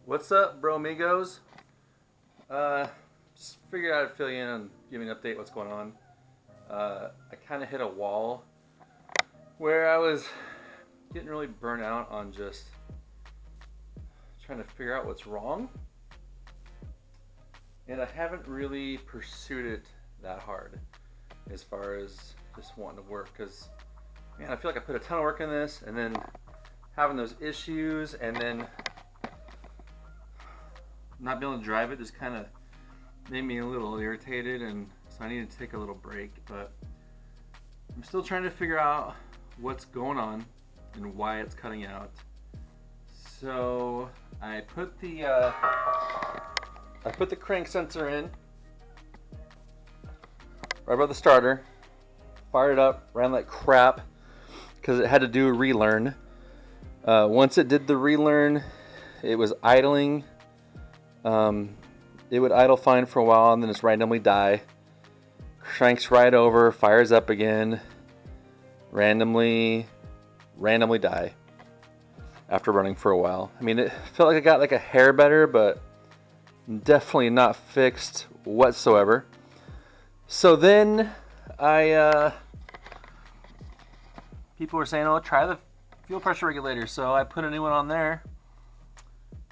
What's up, bro amigos? Just figured I'd fill you in and give you an update what's going on. I kind of hit a wall where I was getting really burnt out on just trying to figure out what's wrong. And I haven't really pursued it that hard as far as just wanting to work, because man, I feel like I put a ton of work in this, and then having those issues and then not being able to drive it just kind of made me a little irritated, and so I need to take a little break. But I'm still trying to figure out what's going on and why it's cutting out. So I put the crank sensor in right above the starter, fired it up, ran like crap because it had to do a relearn. Once it did the relearn, it was idling. It would idle fine for a while and then just randomly die. Cranks right over, fires up again, randomly die after running for a while. I mean, it felt like it got like a hair better, but definitely not fixed whatsoever. So then people were saying, oh, try the fuel pressure regulator. So I put a new one on there,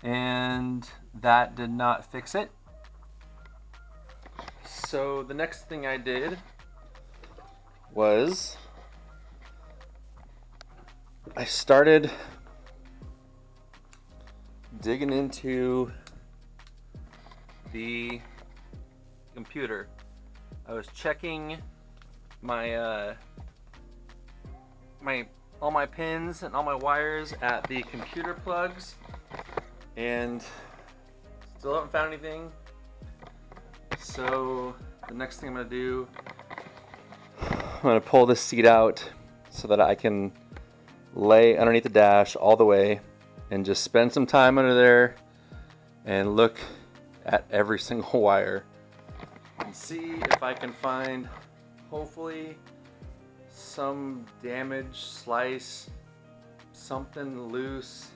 and that did not fix it. So the next thing I did was I started digging into the computer. I was checking my all my pins and all my wires at the computer plugs, and still haven't found anything. So the next thing I'm gonna do, I'm gonna pull this seat out so that I can lay underneath the dash all the way and just spend some time under there and look at every single wire and see if I can find, hopefully, some damage, slice, something loose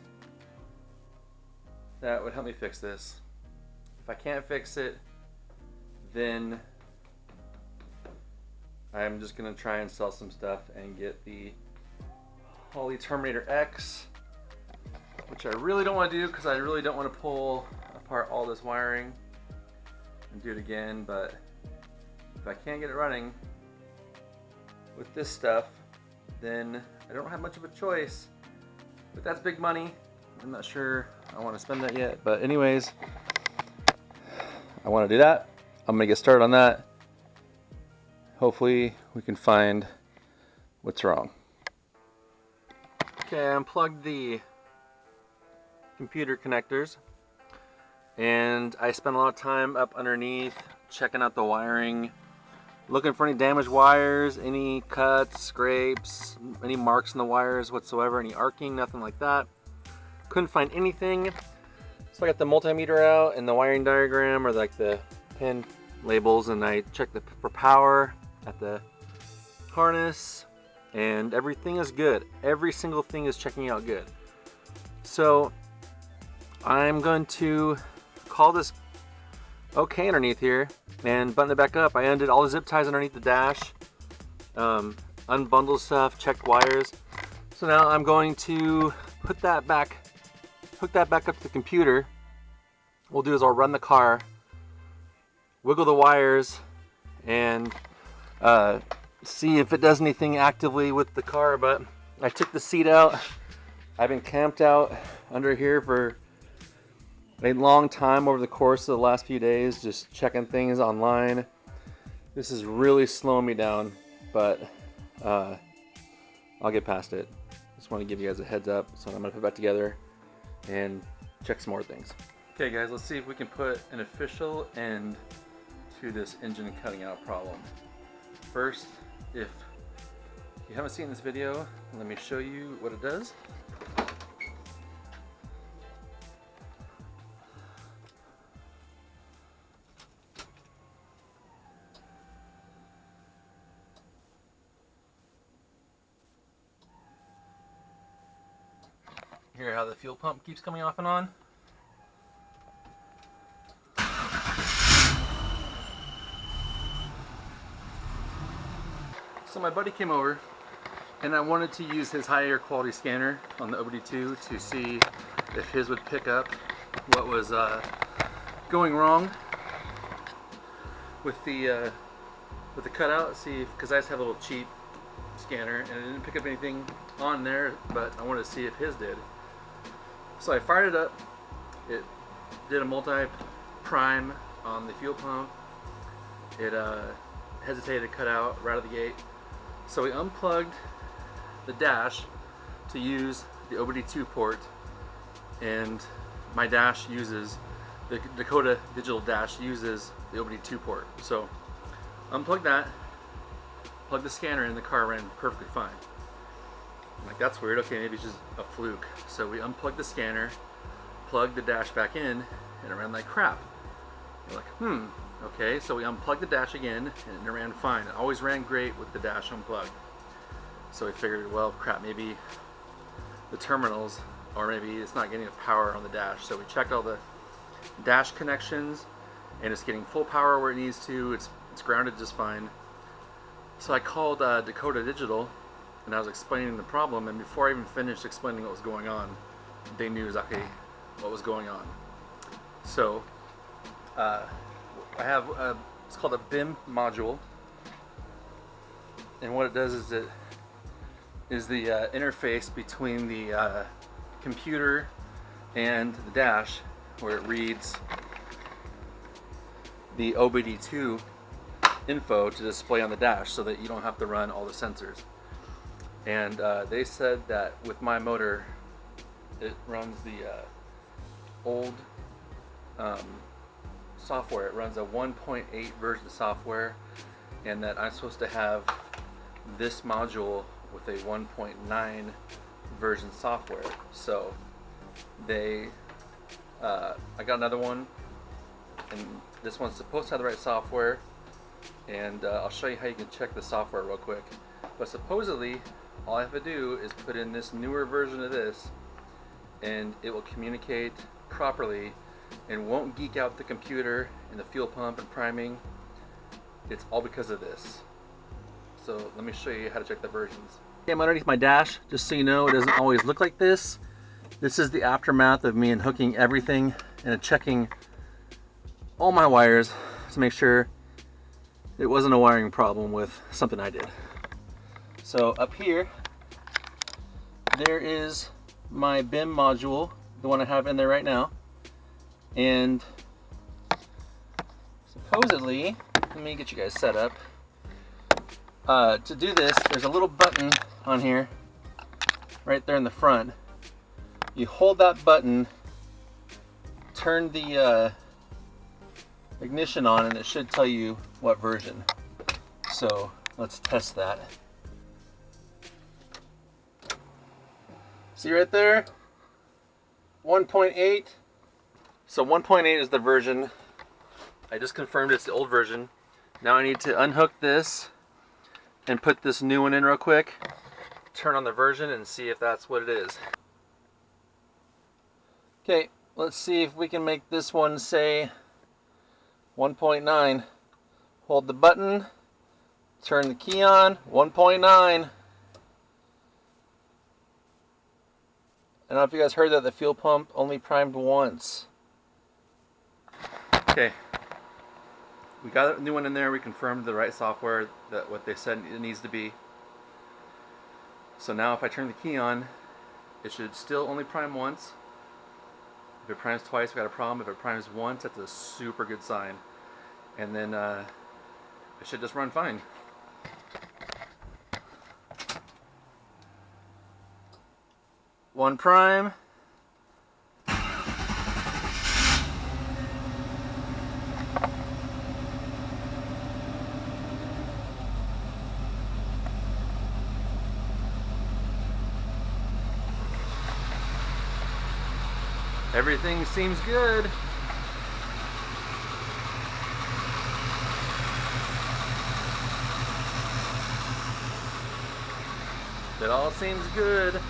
that would help me fix this. If I can't fix it, then I'm just gonna try and sell some stuff and get the Holy Terminator X, which I really don't want to do because I really don't want to pull apart all this wiring and do it again. But if I can't get it running with this stuff, then I don't have much of a choice. But that's big money. I'm not sure I want to spend that yet. But anyways, I want to do that. I'm going to get started on that. Hopefully we can find what's wrong. Okay, I unplugged the computer connectors, and I spent a lot of time up underneath checking out the wiring, looking for any damaged wires, any cuts, scrapes, any marks in the wires whatsoever, any arcing, nothing like that. Couldn't find anything. So I got the multimeter out and the wiring diagram, or like the pin labels, and I checked for power at the harness, and everything is good. Every single thing is checking out good. So I'm going to call this okay underneath here and button it back up. I undid all the zip ties underneath the dash, unbundled stuff, checked wires. So now I'm going to hook that back up to the computer. What we'll do is I'll run the car, wiggle the wires, and see if it does anything actively with the car. But I took the seat out. I've been camped out under here for a long time over the course of the last few days, just checking things online. This is really slowing me down, but I'll get past it. Just want to give you guys a heads up. So I'm gonna put it back together and check some more things. Okay guys, let's see if we can put an official end to this engine cutting out problem. First, if you haven't seen this video, let me show you what it does. Hear how the fuel pump keeps coming off and on? So my buddy came over and I wanted to use his higher quality scanner on the OBD2 to see if his would pick up what was going wrong with the cutout. See, because I just have a little cheap scanner and it didn't pick up anything on there, but I wanted to see if his did. So I fired it up. It did a multi-prime on the fuel pump. It hesitated to cut out right out of the gate. So we unplugged the dash to use the OBD2 port, and my dash uses, the Dakota digital dash uses the OBD2 port. So unplug that, plug the scanner in, the car ran perfectly fine. I'm like, that's weird, okay, maybe it's just a fluke. So we unplugged the scanner, plugged the dash back in, and it ran like crap. We're like, okay, so we unplugged the dash again, and it ran fine. It always ran great with the dash unplugged. So we figured, well, crap, maybe the terminals, or maybe it's not getting the power on the dash. So we checked all the dash connections, and it's getting full power where it needs to. It's grounded just fine. So I called Dakota Digital, and I was explaining the problem, and before I even finished explaining what was going on, they knew exactly what was going on. So I have it's called a BIM module, and what it does is it is the interface between the computer and the dash, where it reads the OBD2 info to display on the dash so that you don't have to run all the sensors. And they said that with my motor it runs the old software. It runs a 1.8 version of software, and that I'm supposed to have this module with a 1.9 version software. So they I got another one, and this one's supposed to have the right software, and I'll show you how you can check the software real quick. But supposedly all I have to do is put in this newer version of this, and it will communicate properly and won't geek out the computer and the fuel pump and priming. It's all because of this. So let me show you how to check the versions. Okay, I'm underneath my dash, just so you know, it doesn't always look like this. This is the aftermath of me unhooking everything and checking all my wires to make sure it wasn't a wiring problem with something I did. So up here, there is my BIM module, the one I have in there right now. And supposedly, let me get you guys set up. To do this, there's a little button on here, right there in the front. You hold that button, turn the ignition on, and it should tell you what version. So let's test that. See right there? 1.8. So 1.8 is the version. I just confirmed it's the old version. Now I need to unhook this and put this new one in real quick. Turn on the version and see if that's what it is. Okay, let's see if we can make this one say 1.9. Hold the button, turn the key on, 1.9. I don't know if you guys heard that the fuel pump only primed once. Okay, we got a new one in there. We confirmed the right software, that what they said it needs to be. So now if I turn the key on, it should still only prime once. If it primes twice, we got a problem. If it primes once, that's a super good sign. And then it should just run fine. One prime. Everything seems good. It all seems good.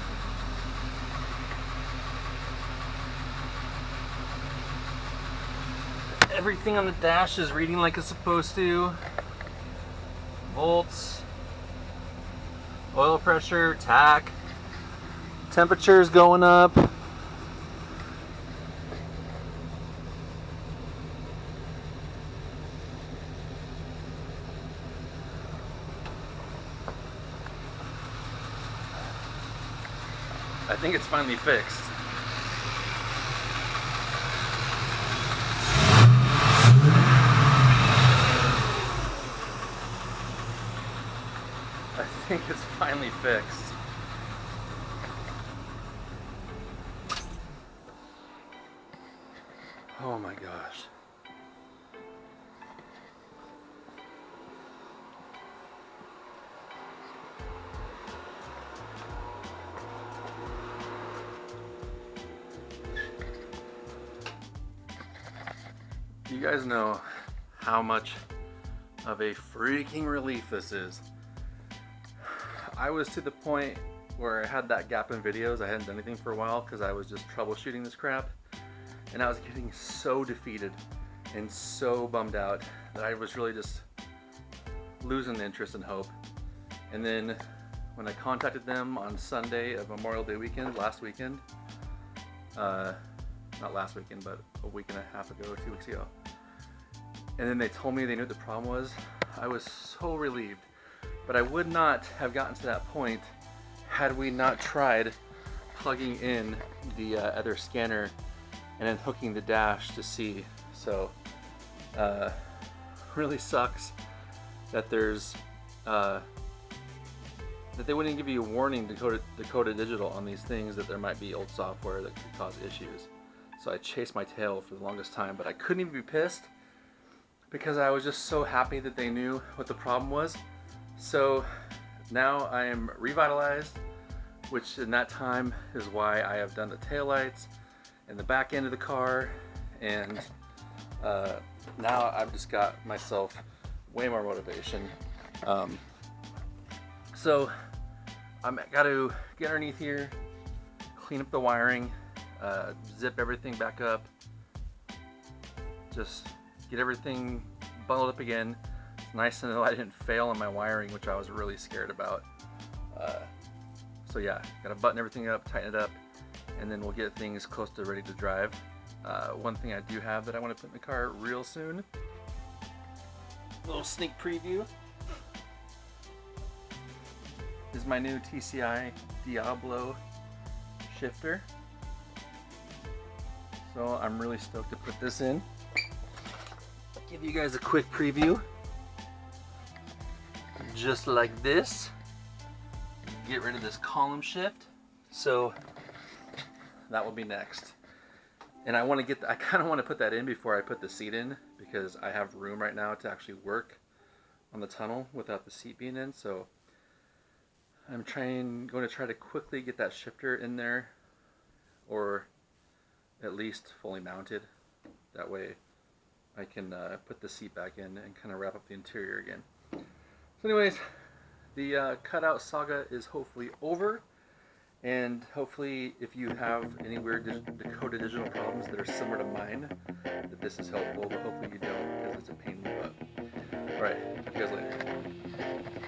Everything on the dash is reading like it's supposed to. Volts, oil pressure, tack, temperatures going up. I think it's finally fixed. I think it's finally fixed. Oh my gosh. You guys know how much of a freaking relief this is. I was to the point where I had that gap in videos. I hadn't done anything for a while because I was just troubleshooting this crap. And I was getting so defeated and so bummed out that I was really just losing interest and hope. And then when I contacted them on Sunday of Memorial Day weekend, last weekend, not last weekend, but a week and a half ago, 2 weeks ago. And then they told me they knew what the problem was. I was so relieved. But I would not have gotten to that point had we not tried plugging in the other scanner and then hooking the dash to see. So, really sucks that there's that they wouldn't give you a warning, Dakota Digital, on these things, that there might be old software that could cause issues. So I chased my tail for the longest time, but I couldn't even be pissed because I was just so happy that they knew what the problem was. So now I am revitalized, which in that time is why I have done the taillights and the back end of the car, and now I've just got myself way more motivation. So I'm got to get underneath here, clean up the wiring, zip everything back up, just get everything bundled up again. It's nice to know I didn't fail on my wiring, which I was really scared about. So yeah, gotta button everything up, tighten it up, and then we'll get things close to ready to drive. One thing I do have that I want to put in the car real soon, little sneak preview, is my new TCI Diablo shifter. So I'm really stoked to put this in. Give you guys a quick preview. Just like this. Get rid of this column shift. So that will be next. And I want to I kind of want to put that in before I put the seat in, because I have room right now to actually work on the tunnel without the seat being in. So I'm going to try to quickly get that shifter in there, or at least fully mounted. That way I can put the seat back in and kind of wrap up the interior again. So anyways, the cutout saga is hopefully over, and hopefully if you have any weird Dakota Digital problems that are similar to mine, that this is helpful, but hopefully you don't, because it's a pain in the butt. Alright, talk to you guys later.